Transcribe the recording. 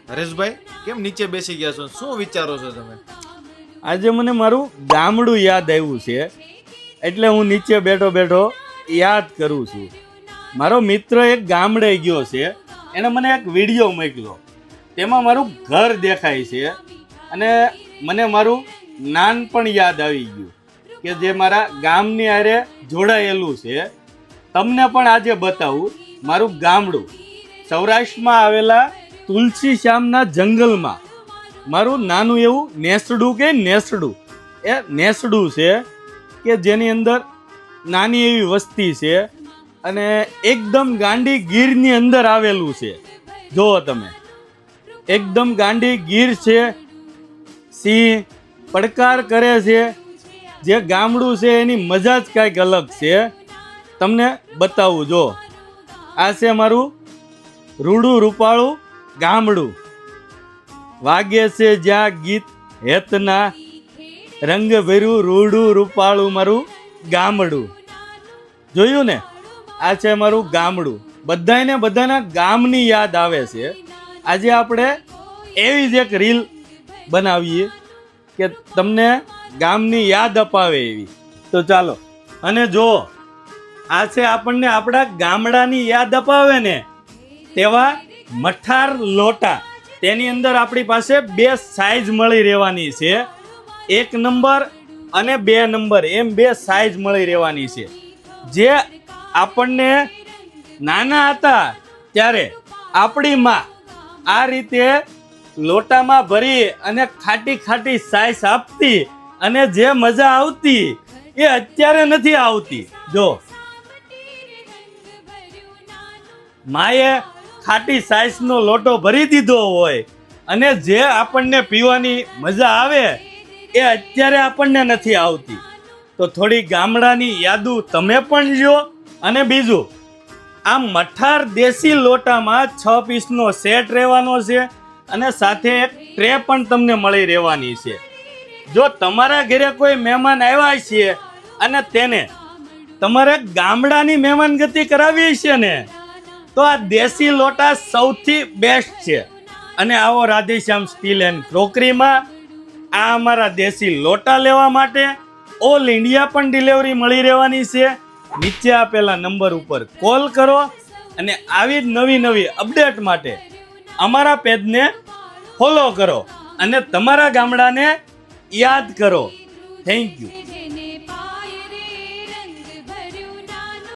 હરેશભાઈ, કેમ નીચે બેસી ગયા છો? શું વિચારો છો તમે? આજે મને મારું ગામડું યાદ આવ્યું છે, એટલે હું નીચે બેઠો બેઠો યાદ કરું છું. મારો મિત્ર એક ગામડે ગયો છે, એણે મને એક વિડીયો મોકલ્યો. તેમાં મારું ઘર દેખાય છે અને મને મારું નાનપણ યાદ આવી ગયું કે જે મારા ગામની હારે જોડાયેલું છે. તમને પણ આજે બતાવું મારું ગામડું. સૌરાષ્ટ્રમાં આવેલા તુલસી શ્યામના જંગલમાં મારું નાનું એવું નેસડું એ નેસડું છે કે જેની અંદર નાની એવી વસ્તી છે અને એકદમ ગાંડી ગીરની અંદર આવેલું છે. જુઓ તમે, એકદમ ગાંડી ગીર છે, સિંહ પડકાર કરે છે. જે ગામડું છે એની મજા જ કાંઈક અલગ છે. તમને બતાવું, જો આ છે મારું રૂડું રૂપાળું ગામડું. વાગે છે જ્યાં ગીત હેતના, રંગ ભર્યું રૂડું રૂપાળું મારું ગામડું. જોયું ને, આ છે મારું ગામડું. બધાના ગામની યાદ આવે છે. આજે આપણે એવી જ એક રીલ બનાવીએ કે તમને ગામની યાદ અપાવે એવી. તો ચાલો. અને જો આ છે આપણને આપણા ગામડાની યાદ અપાવે ને તેવા મઠાર લોટા. તેની અંદર આપણી પાસે 2 સાઈઝ મળી રહેવાની છે. 1 નંબર અને 2 નંબર એમ 2 સાઈઝ મળી રહેવાની છે. જે આપણને નાના હતા ત્યારે આપણી માં આ રીતે લોટામાં ભરી અને ખાટી સાઈઝ આપતી અને જે મજા આવતી એ અત્યારે નથી આવતી. જો માએ ખાટી સાઈઝનો લોટો ભરી દીધો હોય અને જે આપણને પીવાની મજા આવે એ અત્યારે આપણને નથી આવતી. તો થોડી ગામડાની યાદો તમે પણ લ્યો. અને બીજું, આ મઠાર દેશી લોટામાં 6 પીસનો સેટ રહેવાનો છે અને સાથે એક ટ્રે પણ તમને મળી રહેવાની છે. જો તમારા ઘરે કોઈ મહેમાન આવ્યા છે અને તેને તમારે ગામડાની મહેમાનગતિ કરાવી છે ને, તો આ દેશી લોટા સૌથી બેસ્ટ છે. અને આવો રાધેશ્યામ સ્ટીલ એન્ડ ક્રોકરીમાં આ અમારા દેશી લોટા લેવા માટે ઓલ ઇન્ડિયા પણ ડિલિવરી મળી રહેવાની છે. નીચે આપેલા નંબર ઉપર કોલ કરો અને આવી જ નવી અપડેટ માટે અમારા પેજને ફોલો કરો અને તમારા ગામડાને યાદ કરો. Thank you.